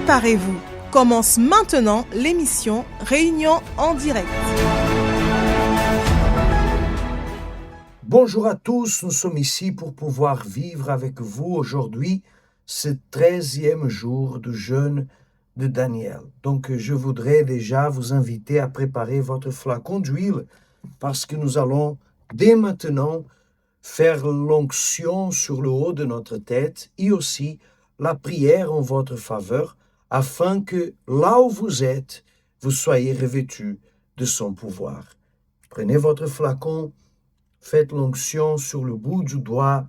Préparez-vous. Commence maintenant l'émission Réunion en direct. Bonjour à tous, nous sommes ici pour pouvoir vivre avec vous aujourd'hui ce 13e jour du jeûne de Daniel. Donc je voudrais déjà vous inviter à préparer votre flacon d'huile parce que nous allons dès maintenant faire l'onction sur le haut de notre tête et aussi la prière en votre faveur afin que là où vous êtes, vous soyez revêtus de son pouvoir. Prenez votre flacon, faites l'onction sur le bout du doigt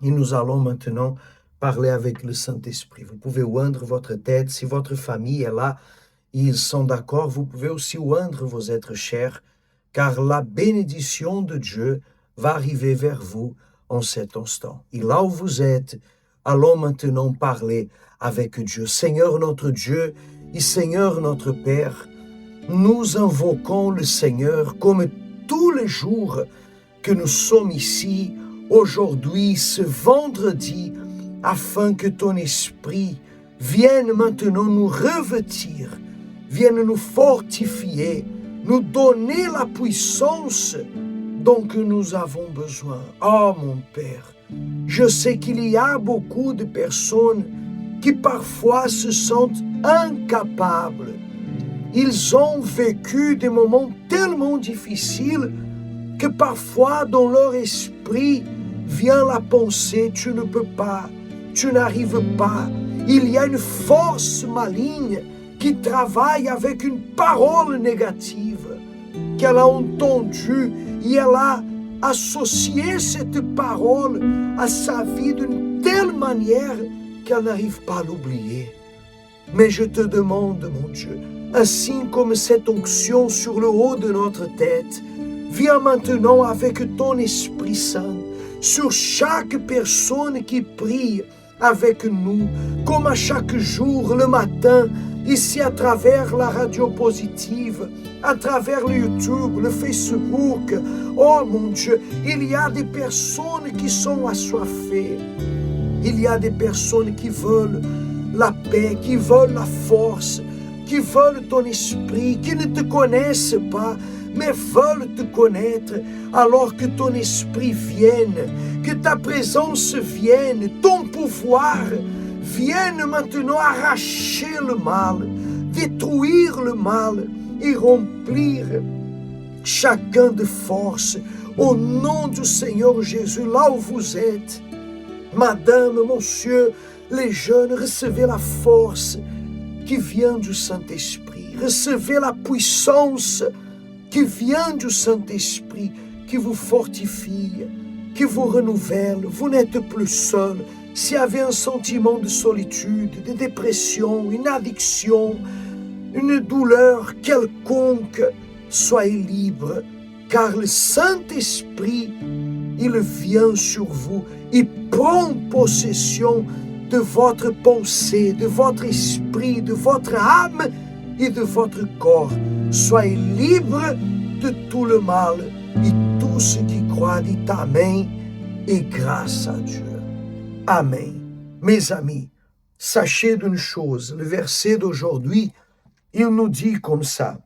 et nous allons maintenant parler avec le Saint-Esprit. Vous pouvez oindre votre tête. Si votre famille est là et ils sont d'accord, vous pouvez aussi oindre vos êtres chers, car la bénédiction de Dieu va arriver vers vous en cet instant. Et là où vous êtes, allons maintenant parler avec Dieu. Seigneur notre Dieu et Seigneur notre Père, nous invoquons le Seigneur comme tous les jours que nous sommes ici, aujourd'hui, ce vendredi, afin que ton esprit vienne maintenant nous revêtir, vienne nous fortifier, nous donner la puissance dont nous avons besoin. Oh mon Père, je sais qu'il y a beaucoup de personnes qui parfois se sentent incapables. Ils ont vécu des moments tellement difficiles que parfois dans leur esprit vient la pensée, tu ne peux pas, tu n'arrives pas. Il y a une force maligne qui travaille avec une parole négative qu'elle a entendue et elle a associé cette parole à sa vie d'une telle manière qu'elle n'arrive pas à l'oublier. Mais je te demande, mon Dieu, ainsi comme cette onction sur le haut de notre tête, viens maintenant avec ton Esprit Saint sur chaque personne qui prie avec nous, comme à chaque jour, le matin, ici à travers la radio positive, à travers le YouTube, le Facebook. Oh mon Dieu, il y a des personnes qui sont assoiffées. Il y a des personnes qui veulent la paix, qui veulent la force, qui veulent ton esprit, qui ne te connaissent pas, mais veulent te connaître, alors que ton esprit vienne, que ta présence vienne, ton pouvoir vienne maintenant arracher le mal, détruire le mal et remplir chacun de force. Au nom du Seigneur Jésus, là où vous êtes, madame, monsieur, les jeunes, recevez la force qui vient du Saint-Esprit. Recevez la puissance qui vient du Saint-Esprit, qui vous fortifie, qui vous renouvelle. Vous n'êtes plus seul. S'il y avait un sentiment de solitude, de dépression, une addiction, une douleur quelconque, soyez libre, car le Saint-Esprit, il vient sur vous, il prend possession de votre pensée, de votre esprit, de votre âme et de votre corps. Soyez libres de tout le mal et tout ce qui croit dit Amen et grâce à Dieu. Amen. Mes amis, sachez d'une chose, le verset d'aujourd'hui, il nous dit comme ça,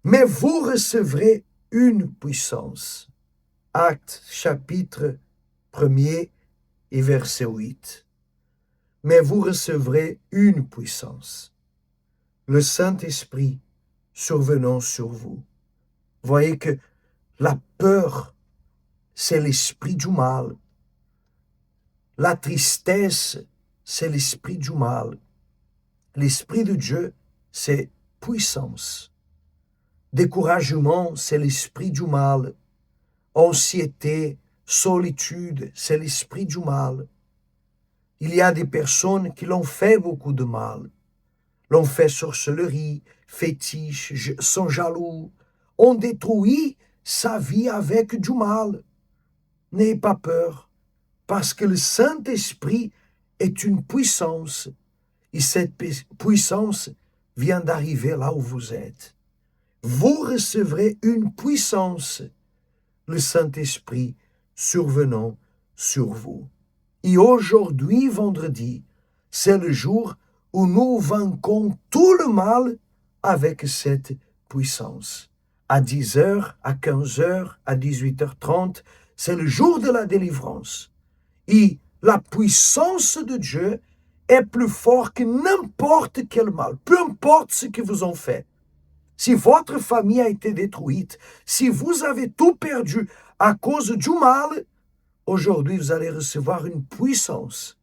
mais vous recevrez une puissance. Actes chapitre 1er et verset 8. Mais vous recevrez une puissance. Le Saint-Esprit survenant sur vous. Voyez que la peur, c'est l'esprit du mal. La tristesse, c'est l'esprit du mal. L'esprit de Dieu, c'est puissance. Découragement, c'est l'esprit du mal. Anxiété, solitude, c'est l'esprit du mal. Il y a des personnes qui l'ont fait beaucoup de mal. L'ont fait sorcellerie, fétiche, sont jaloux, ont détruit sa vie avec du mal. N'ayez pas peur, parce que le Saint-Esprit est une puissance, et cette puissance vient d'arriver là où vous êtes. Vous recevrez une puissance, le Saint-Esprit survenant sur vous. Et aujourd'hui, vendredi, c'est le jour où nous vainquons tout le mal avec cette puissance. À 10h, à 15h, à 18h30, c'est le jour de la délivrance. Et la puissance de Dieu est plus forte que n'importe quel mal, peu importe ce que vous ont fait. Si votre famille a été détruite, si vous avez tout perdu à cause du mal, aujourd'hui vous allez recevoir une puissance.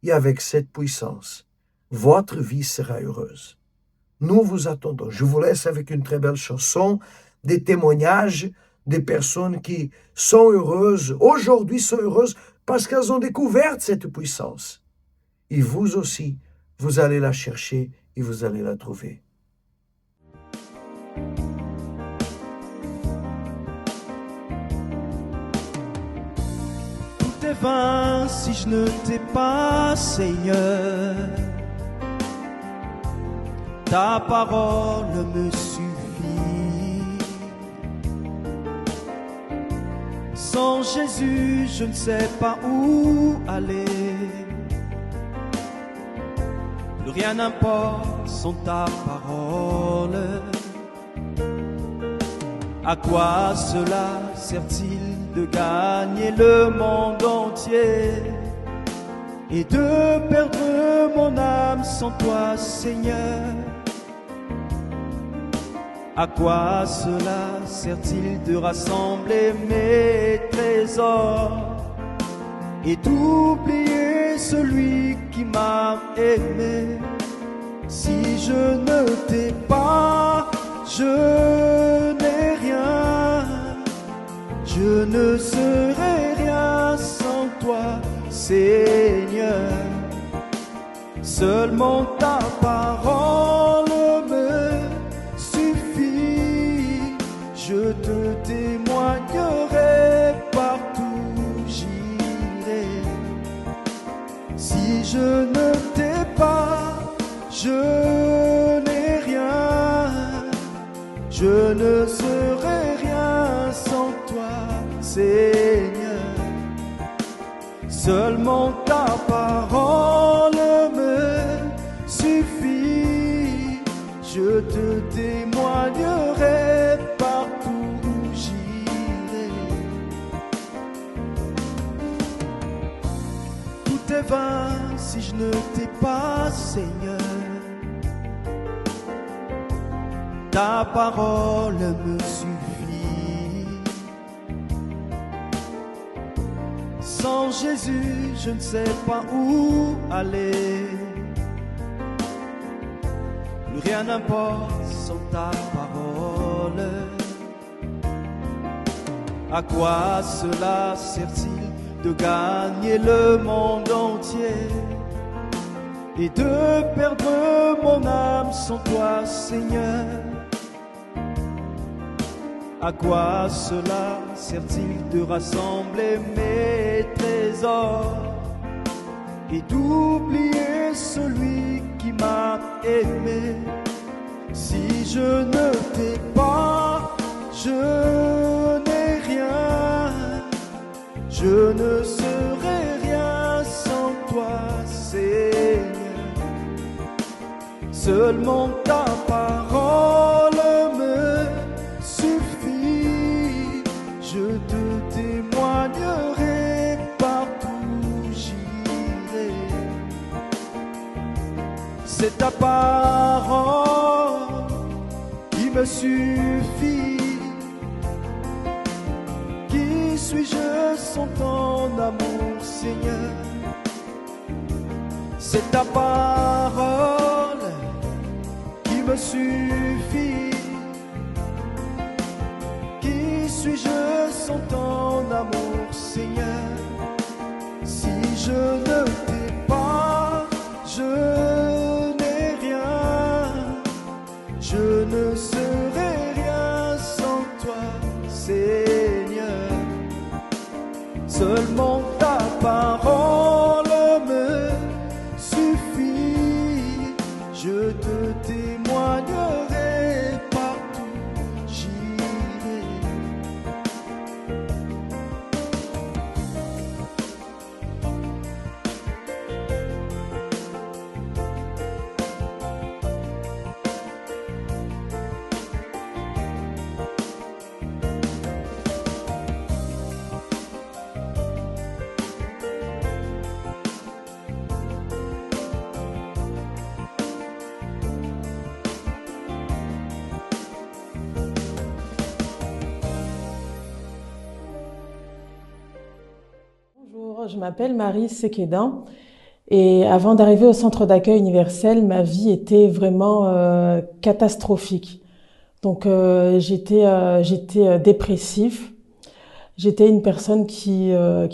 Et avec cette puissance, votre vie sera heureuse. Nous vous attendons. Je vous laisse avec une très belle chanson, des témoignages des personnes qui sont heureuses, aujourd'hui sont heureuses parce qu'elles ont découvert cette puissance. Et vous aussi, vous allez la chercher et vous allez la trouver. Tout est vain si je ne t'ai pas, Seigneur. Ta parole me suffit. Sans Jésus, je ne sais pas où aller. Plus rien n'importe sans ta parole. À quoi cela sert-il de gagner le monde entier et de perdre mon âme sans toi, Seigneur? À quoi cela sert-il de rassembler mes trésors et d'oublier celui qui m'a aimé? Si je ne t'ai pas, je n'ai rien. Je ne serai rien sans toi, Seigneur. Seulement ta parole me suffit. Je te témoignerai partout où j'irai. Si je ne t'ai pas, je n'ai rien. Je ne serai rien sans toi, Seigneur. Seulement ta parole me suffit. Je te témoignerai partout où j'irai. Tout est vain si je ne t'ai pas, Seigneur. Ta parole me suffit. Sans Jésus, je ne sais pas où aller. Plus rien n'importe sans ta parole. À quoi cela sert-il de gagner le monde entier et de perdre mon âme sans toi, Seigneur? À quoi cela sert-il de rassembler mes trésors et d'oublier celui qui m'a aimé? Si je ne t'ai pas, je n'ai rien. Je ne serai rien sans toi, Seigneur. Seulement ta parole me suffit. Je te témoignerai partout où j'irai. C'est ta parole qui me suffit. Qui suis-je sans ton amour, Seigneur? C'est ta parole qui me suffit. Qui suis-je sans ton amour, Seigneur? Si je ne t'ai pas, je n'ai rien. Je ne serai rien sans toi, Seigneur. Seulement ta parole me suffit. Je te témoignerai partout où j'irai. je m'appelle Marie Sequedin et avant d'arriver au centre d'accueil universel, ma vie était vraiment catastrophique. Donc j'étais dépressive. J'étais une personne qui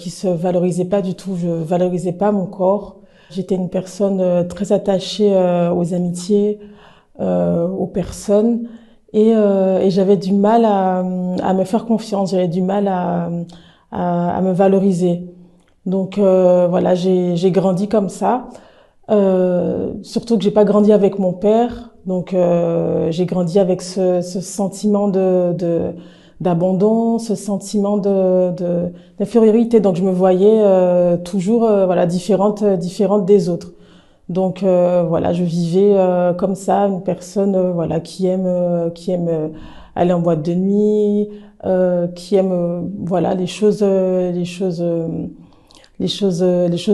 se valorisait pas du tout. Je valorisais pas mon corps. J'étais une personne très attachée aux amitiés, aux personnes et j'avais du mal à me faire confiance. J'avais du mal à me valoriser. Donc voilà, j'ai grandi comme ça. Surtout que j'ai pas grandi avec mon père, donc j'ai grandi avec ce sentiment d'abandon, ce sentiment d'infériorité. Donc je me voyais toujours voilà différente des autres. Donc voilà, je vivais comme ça, une personne voilà qui aime aller en boîte de nuit, qui aime voilà les choses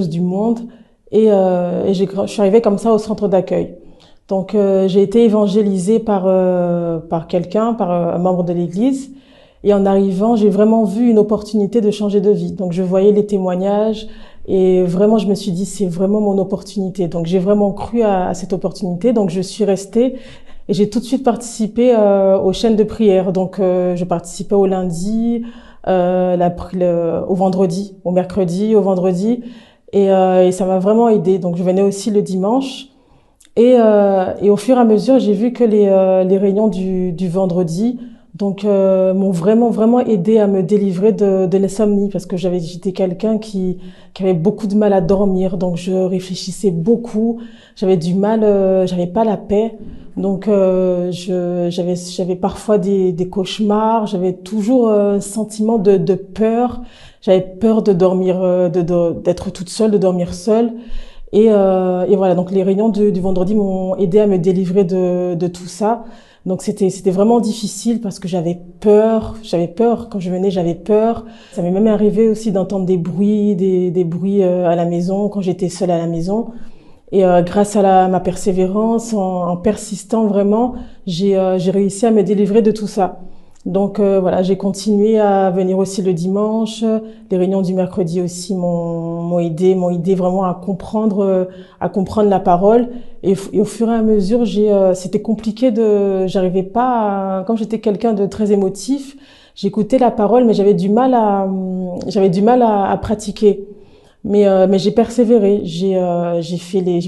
du monde. Et je suis arrivée comme ça au centre d'accueil. Donc j'ai été évangélisée par quelqu'un, par un membre de l'église. Et en arrivant, j'ai vraiment vu une opportunité de changer de vie. Donc je voyais les témoignages et vraiment je me suis dit c'est vraiment mon opportunité. Donc j'ai vraiment cru à cette opportunité. Donc je suis restée et j'ai tout de suite participé aux chaînes de prière. Donc je participais au lundi, au vendredi, au mercredi, au vendredi. Et ça m'a vraiment aidée. Donc je venais aussi le dimanche. Et au fur et à mesure, j'ai vu que les réunions du vendredi m'ont vraiment aidé à me délivrer de l'insomnie parce que j'étais quelqu'un qui avait beaucoup de mal à dormir. Donc je réfléchissais beaucoup. J'avais du mal, j'avais pas la paix. Donc j'avais parfois des cauchemars. J'avais toujours un sentiment de peur. J'avais peur de dormir, d'être toute seule, de dormir seule. Et voilà, donc les réunions du vendredi m'ont aidé à me délivrer de tout ça. Donc c'était vraiment difficile parce que j'avais peur quand je venais, j'avais peur. Ça m'est même arrivé aussi d'entendre des bruits à la maison quand j'étais seule à la maison. Et grâce à ma persévérance, en persistant vraiment, j'ai réussi à me délivrer de tout ça. Donc voilà, j'ai continué à venir aussi le dimanche. Les réunions du mercredi aussi m'ont aidé vraiment à comprendre la parole. Et au fur et à mesure, c'était compliqué j'arrivais pas comme j'étais quelqu'un de très émotif, j'écoutais la parole, mais j'avais du mal à pratiquer. Mais j'ai persévéré. J'ai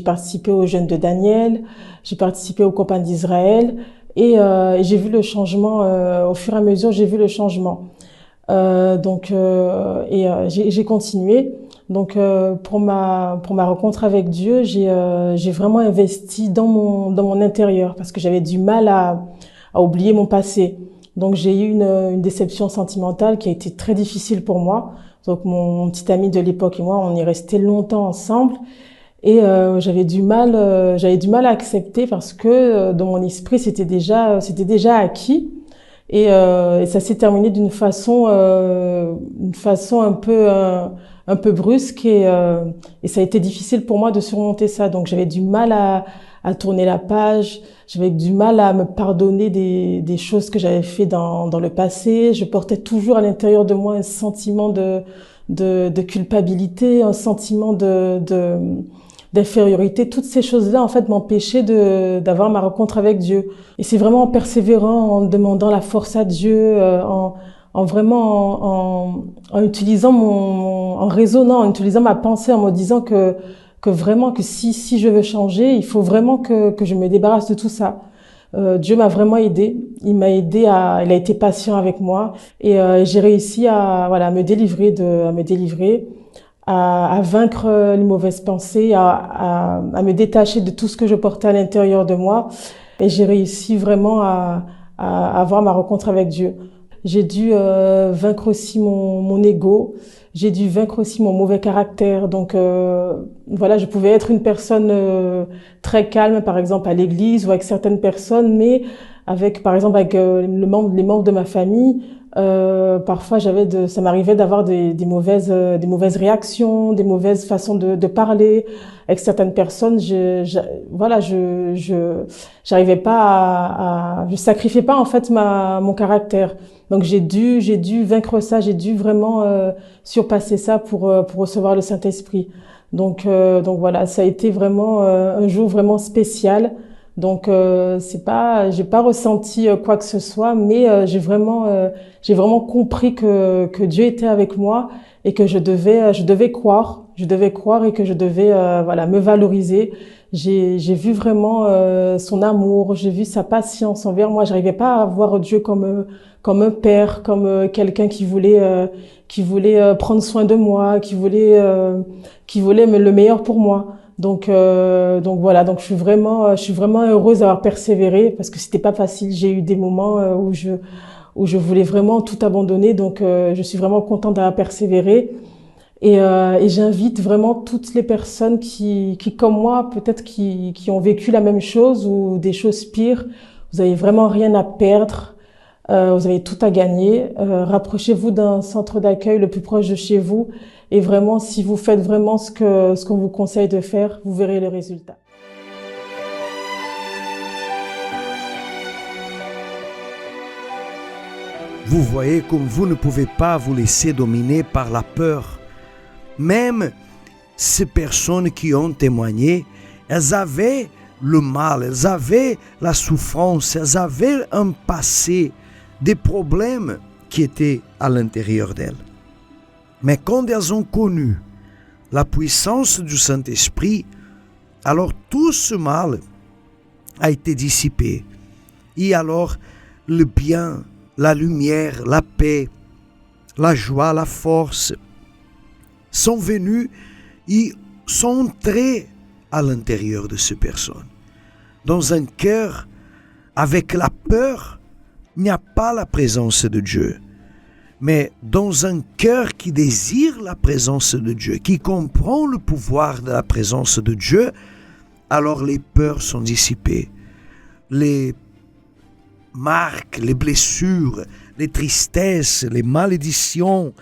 participé aux jeunes de Daniel, j'ai participé aux copains d'Israël. Et j'ai vu le changement au fur et à mesure, j'ai vu le changement. J'ai continué. Donc pour ma rencontre avec Dieu, j'ai vraiment investi dans mon intérieur parce que j'avais du mal à oublier mon passé. Donc j'ai eu une déception sentimentale qui a été très difficile pour moi. Donc mon petit ami de l'époque et moi, on est restés longtemps ensemble. Et j'avais du mal à accepter parce que dans mon esprit c'était déjà acquis et ça s'est terminé d'une façon un peu brusque et ça a été difficile pour moi de surmonter ça. Donc j'avais du mal à tourner la page, j'avais du mal à me pardonner des choses que j'avais fait dans le passé. Je portais toujours à l'intérieur de moi un sentiment de culpabilité, un sentiment d'infériorité. Toutes ces choses-là, en fait, m'empêchaient d'avoir ma rencontre avec Dieu. Et c'est vraiment en persévérant, en demandant la force à Dieu, en utilisant en raisonnant, en utilisant ma pensée, en me disant que vraiment, que si je veux changer, il faut vraiment que je me débarrasse de tout ça. Dieu m'a vraiment aidé. Il a été patient avec moi et j'ai réussi à me délivrer à vaincre les mauvaises pensées, à me détacher de tout ce que je portais à l'intérieur de moi. Et j'ai réussi vraiment à avoir ma rencontre avec Dieu. J'ai dû vaincre aussi mon ego. J'ai dû vaincre aussi mon mauvais caractère. Donc voilà, je pouvais être une personne très calme, par exemple à l'église ou avec certaines personnes, mais avec, par exemple, avec les membres de ma famille, Parfois, ça m'arrivait d'avoir des mauvaises réactions, des mauvaises façons de parler avec certaines personnes. Voilà, j'arrivais pas je sacrifiais pas en fait mon caractère. Donc j'ai dû vaincre ça, j'ai dû vraiment surpasser ça pour recevoir le Saint-Esprit. Donc voilà, ça a été vraiment un jour vraiment spécial. Donc j'ai pas ressenti quoi que ce soit, mais j'ai vraiment compris que Dieu était avec moi et que je devais croire et que je devais voilà me valoriser. J'ai vu vraiment son amour, j'ai vu sa patience envers moi. J'arrivais pas à voir Dieu comme un père, comme quelqu'un qui voulait prendre soin de moi, qui voulait le meilleur pour moi. Donc voilà, donc je suis vraiment heureuse d'avoir persévéré parce que c'était pas facile. J'ai eu des moments où je voulais vraiment tout abandonner. Donc je suis vraiment contente d'avoir persévéré. Et j'invite vraiment toutes les personnes qui comme moi, peut-être qui ont vécu la même chose ou des choses pires. Vous avez vraiment rien à perdre. Vous avez tout à gagner. Rapprochez-vous d'un centre d'accueil le plus proche de chez vous. Et vraiment, si vous faites vraiment ce qu'on vous conseille de faire, vous verrez le résultat. Vous voyez comme vous ne pouvez pas vous laisser dominer par la peur. Même ces personnes qui ont témoigné, elles avaient le mal, elles avaient la souffrance, elles avaient un passé, des problèmes qui étaient à l'intérieur d'elles. Mais quand elles ont connu la puissance du Saint-Esprit, alors tout ce mal a été dissipé. Et alors le bien, la lumière, la paix, la joie, la force sont venus et sont entrés à l'intérieur de ces personnes. Dans un cœur avec la peur, il n'y a pas la présence de Dieu. Mais dans un cœur qui désire la présence de Dieu, qui comprend le pouvoir de la présence de Dieu, alors les peurs sont dissipées. Les marques, les blessures, les tristesses, les malédictions.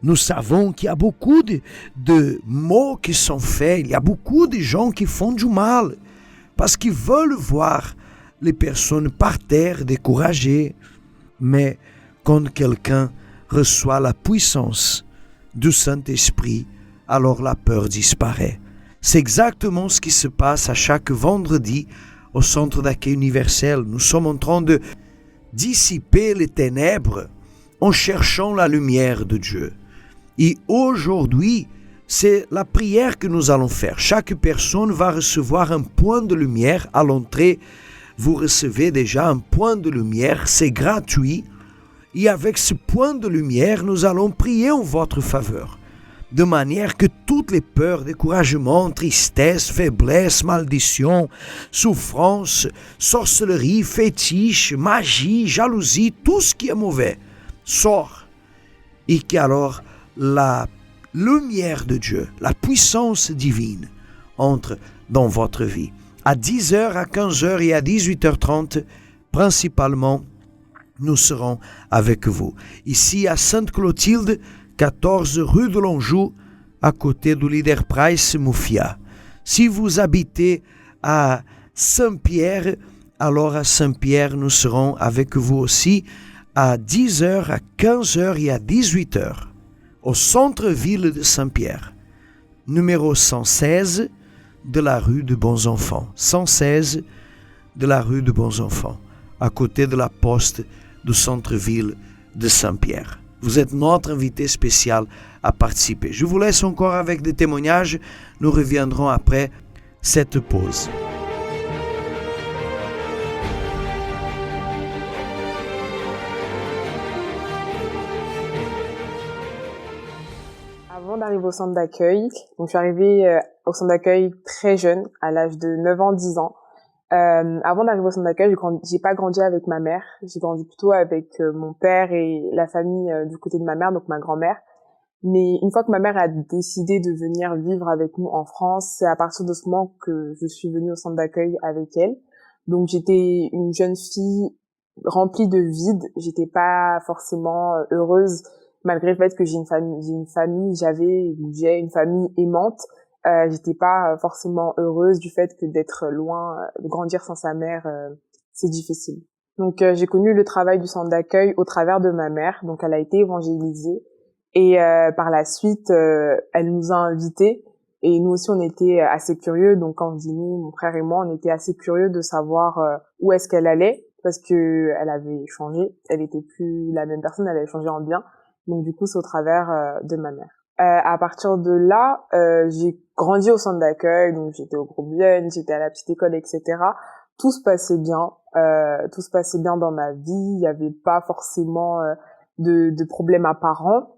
Nous savons qu'il y a beaucoup de mots qui sont faits. Il y a beaucoup de gens qui font du mal parce qu'ils veulent voir les personnes par terre découragées. Mais quand quelqu'un reçoit la puissance du Saint-Esprit, alors la peur disparaît. C'est exactement ce qui se passe à chaque vendredi au centre d'accueil universel. Nous sommes en train de dissiper les ténèbres en cherchant la lumière de Dieu. Et aujourd'hui, c'est la prière que nous allons faire. Chaque personne va recevoir un point de lumière à l'entrée. Vous recevez déjà un point de lumière, c'est gratuit. Et avec ce point de lumière, nous allons prier en votre faveur. De manière que toutes les peurs, découragement, tristesse, faiblesse, malédiction, souffrance, sorcellerie, fétiche, magie, jalousie, tout ce qui est mauvais, sort. Et qu'alors la lumière de Dieu, la puissance divine, entre dans votre vie. À 10h, à 15h et à 18h30, principalement, nous serons avec vous. Ici à Sainte-Clotilde, 14 rue de Lonjou, à côté du Leader Price Mufia. Si vous habitez à Saint-Pierre, alors à Saint-Pierre, nous serons avec vous aussi à 10h, à 15h et à 18h, au centre-ville de Saint-Pierre, numéro 116 de la rue de Bons Enfants. 116 de la rue de Bons Enfants, à côté de la poste du centre-ville de Saint-Pierre. Vous êtes notre invité spécial à participer. Je vous laisse encore avec des témoignages. Nous reviendrons après cette pause. Avant d'arriver au centre d'accueil, donc je suis arrivée au centre d'accueil très jeune, à l'âge de 9 ans, 10 ans. Avant d'arriver au centre d'accueil, j'ai pas grandi avec ma mère. J'ai grandi plutôt avec mon père et la famille du côté de ma mère, donc ma grand-mère. Mais une fois que ma mère a décidé de venir vivre avec nous en France, c'est à partir de ce moment que je suis venue au centre d'accueil avec elle. Donc j'étais une jeune fille remplie de vide. J'étais pas forcément heureuse, malgré le fait que j'ai une famille aimante. J'étais pas forcément heureuse du fait que d'être loin, de grandir sans sa mère, c'est difficile. Donc j'ai connu le travail du centre d'accueil au travers de ma mère. Donc elle a été évangélisée et par la suite elle nous a invités et nous aussi on était assez curieux. Donc quand je dis nous, mon frère et moi, on était assez curieux de savoir où est-ce qu'elle allait parce que elle avait changé, elle était plus la même personne, elle avait changé en bien. Donc du coup c'est au travers de ma mère. À partir de là, j'ai grandi au centre d'accueil, donc j'étais au groupe jeune, j'étais à la petite école, etc. Tout se passait bien, dans ma vie. Il y avait pas forcément de problèmes apparents,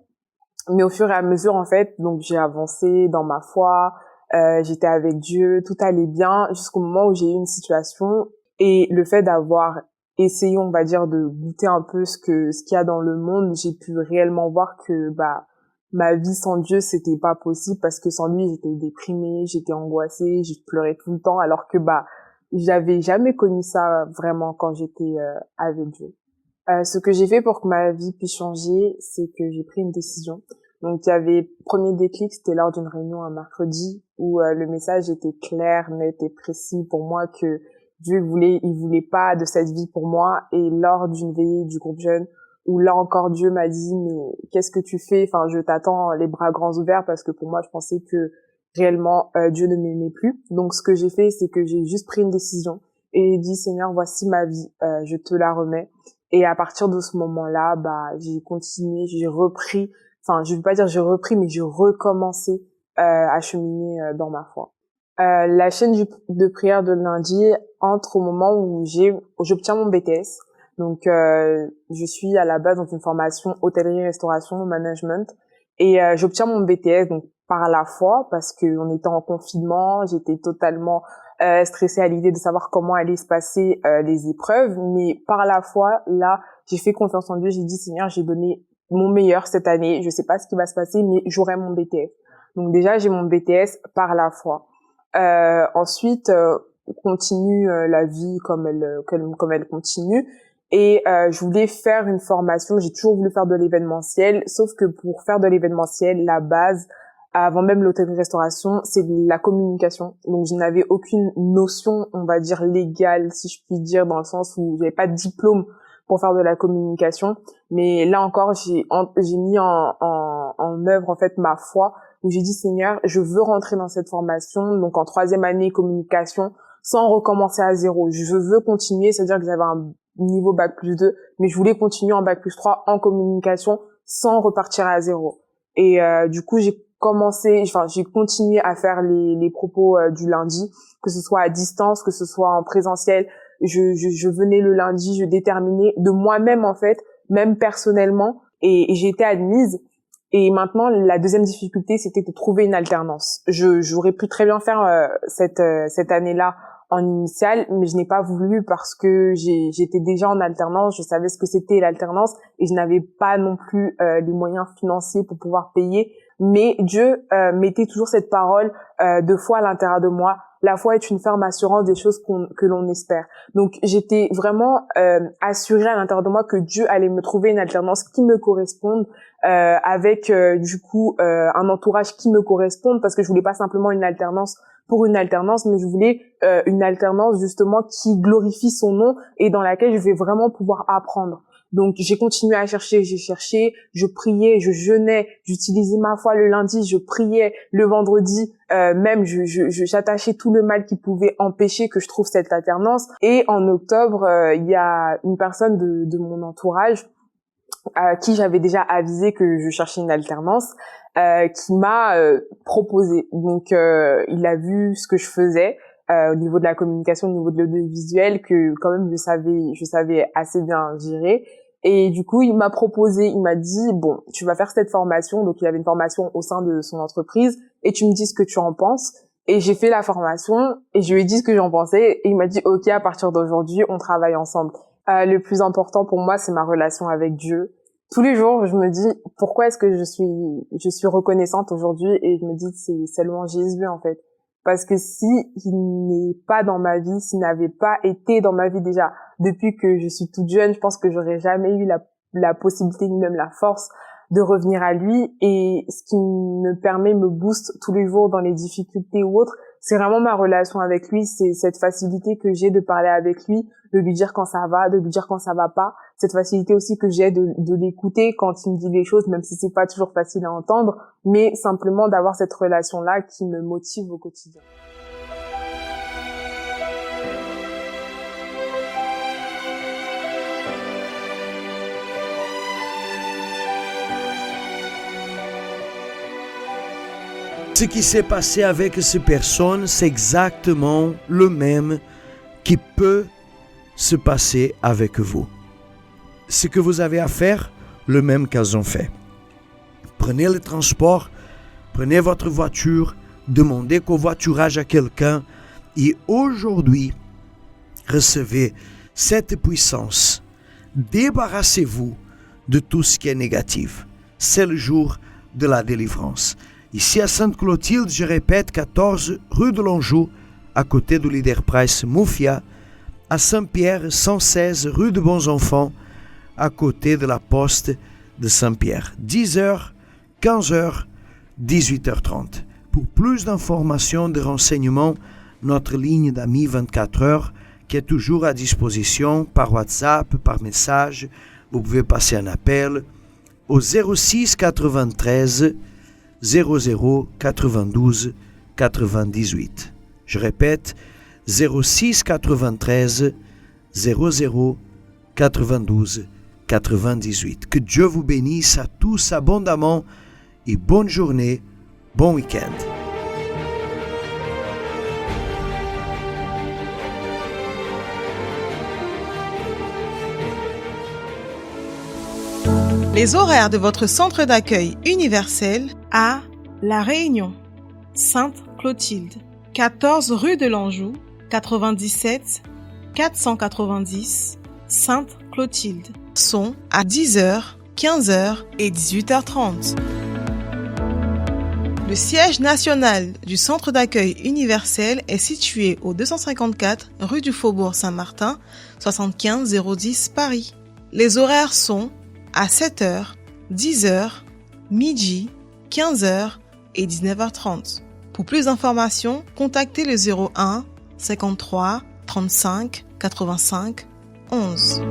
mais au fur et à mesure, en fait, donc j'ai avancé dans ma foi, j'étais avec Dieu, tout allait bien jusqu'au moment où j'ai eu une situation et le fait d'avoir essayé, on va dire, de goûter un peu ce qu'il y a dans le monde, j'ai pu réellement voir que ma vie sans Dieu, c'était pas possible parce que sans lui, j'étais déprimée, j'étais angoissée, je pleurais tout le temps alors que j'avais jamais connu ça vraiment quand j'étais avec Dieu. Ce que j'ai fait pour que ma vie puisse changer, c'est que j'ai pris une décision. Donc il y avait premier déclic, c'était lors d'une réunion un mercredi où le message était clair, net et précis pour moi que Dieu il voulait pas de cette vie pour moi. Et lors d'une veillée du groupe jeune, où là encore Dieu m'a dit mais qu'est-ce que tu fais? Enfin, je t'attends les bras grands ouverts parce que pour moi je pensais que réellement Dieu ne m'aimait plus. Donc ce que j'ai fait, c'est que j'ai juste pris une décision et dit Seigneur, voici ma vie, je te la remets. Et à partir de ce moment-là, j'ai continué, j'ai repris, enfin je veux pas dire j'ai repris, mais j'ai recommencé à cheminer dans ma foi. La chaîne de prière de lundi entre au moment où j'obtiens mon BTS. Donc je suis à la base dans une formation hôtellerie-restauration management et j'obtiens mon BTS donc par la foi parce que on était en confinement, j'étais totalement stressée à l'idée de savoir comment allaient se passer les épreuves, mais par la foi là, j'ai fait confiance en Dieu, j'ai dit Seigneur, j'ai donné mon meilleur cette année, je sais pas ce qui va se passer mais j'aurai mon BTS. Donc déjà j'ai mon BTS par la foi. Ensuite continue la vie comme elle continue. Et je voulais faire une formation, j'ai toujours voulu faire de l'événementiel, sauf que pour faire de l'événementiel, la base, avant même l'hôtellerie-restauration, c'est de la communication. Donc je n'avais aucune notion, on va dire, légale, si je puis dire, dans le sens où j'avais pas de diplôme pour faire de la communication. Mais là encore, j'ai mis en œuvre, en fait, ma foi, où j'ai dit, Seigneur, je veux rentrer dans cette formation, donc en 3e année communication, sans recommencer à zéro. Je veux continuer, c'est-à-dire que j'avais un niveau bac+2, mais je voulais continuer en bac+3 en communication sans repartir à zéro. Et du coup, j'ai continué à faire les propos du lundi, que ce soit à distance, que ce soit en présentiel. Je venais le lundi, je déterminais de moi-même en fait, même personnellement, et j'ai été admise. Et maintenant, la deuxième difficulté, c'était de trouver une alternance. J'aurais pu très bien faire cette année-là en initiale, mais je n'ai pas voulu parce que j'étais déjà en alternance, je savais ce que c'était l'alternance et je n'avais pas non plus les moyens financiers pour pouvoir payer. Mais Dieu mettait toujours cette parole de foi à l'intérieur de moi. La foi est une ferme assurance des choses que l'on espère. Donc j'étais vraiment assurée à l'intérieur de moi que Dieu allait me trouver une alternance qui me corresponde, avec du coup un entourage qui me corresponde, parce que je voulais pas simplement une alternance pour une alternance, mais je voulais une alternance justement qui glorifie son nom et dans laquelle je vais vraiment pouvoir apprendre. Donc j'ai continué à chercher, j'ai cherché, je priais, je jeûnais, j'utilisais ma foi le lundi, je priais le vendredi, même j'attachais tout le mal qui pouvait empêcher que je trouve cette alternance. Et en octobre, il y a une personne de mon entourage à qui j'avais déjà avisé que je cherchais une alternance, qui m'a proposé. Donc il a vu ce que je faisais au niveau de la communication, au niveau de l'audiovisuel, que quand même je savais assez bien gérer. Et du coup, il m'a proposé, il m'a dit bon, tu vas faire cette formation. Donc il y avait une formation au sein de son entreprise et tu me dis ce que tu en penses. Et j'ai fait la formation et je lui ai dit ce que j'en pensais et il m'a dit OK, à partir d'aujourd'hui, on travaille ensemble. Le plus important pour moi, c'est ma relation avec Dieu. Tous les jours, je me dis pourquoi est-ce que je suis reconnaissante aujourd'hui, et je me dis c'est seulement Jésus en fait. Parce que si il n'est pas dans ma vie, s'il n'avait pas été dans ma vie déjà depuis que je suis toute jeune, je pense que j'aurais jamais eu la possibilité ni même la force de revenir à lui. Et ce qui me booste tous les jours dans les difficultés ou autres, c'est vraiment ma relation avec lui, c'est cette facilité que j'ai de parler avec lui, de lui dire quand ça va, de lui dire quand ça va pas, cette facilité aussi que j'ai de l'écouter quand il me dit les choses, même si c'est pas toujours facile à entendre, mais simplement d'avoir cette relation-là qui me motive au quotidien. Ce qui s'est passé avec ces personnes, c'est exactement le même qui peut se passer avec vous. Ce que vous avez à faire, le même qu'elles ont fait. Prenez le transport, prenez votre voiture, demandez covoiturage à quelqu'un et aujourd'hui, recevez cette puissance. Débarrassez-vous de tout ce qui est négatif. C'est le jour de la délivrance. Ici à Sainte-Clotilde, je répète, 14 rue de l'Anjou, à côté du Leader Price Mufia. À Saint-Pierre, 116 rue de Bons Enfants, à côté de la poste de Saint-Pierre. 10h, 15h, 18h30. Pour plus d'informations, de renseignements, notre ligne d'amis 24 heures qui est toujours à disposition par WhatsApp, par message. Vous pouvez passer un appel au 06 93 00 92 98. Je répète, 06 93 00 92 98. Que Dieu vous bénisse à tous abondamment et bonne journée, bon week-end. Les horaires de votre centre d'accueil universel à La Réunion, Sainte-Clotilde, 14 rue de l'Anjou, 97 490, Sainte-Clotilde, sont à 10h, 15h et 18h30. Le siège national du centre d'accueil universel est situé au 254 rue du Faubourg Saint-Martin, 75 010 Paris. Les horaires sont à 7h, 10h, midi, 15h et 19h30. Pour plus d'informations, contactez le 01 53 35 85 11.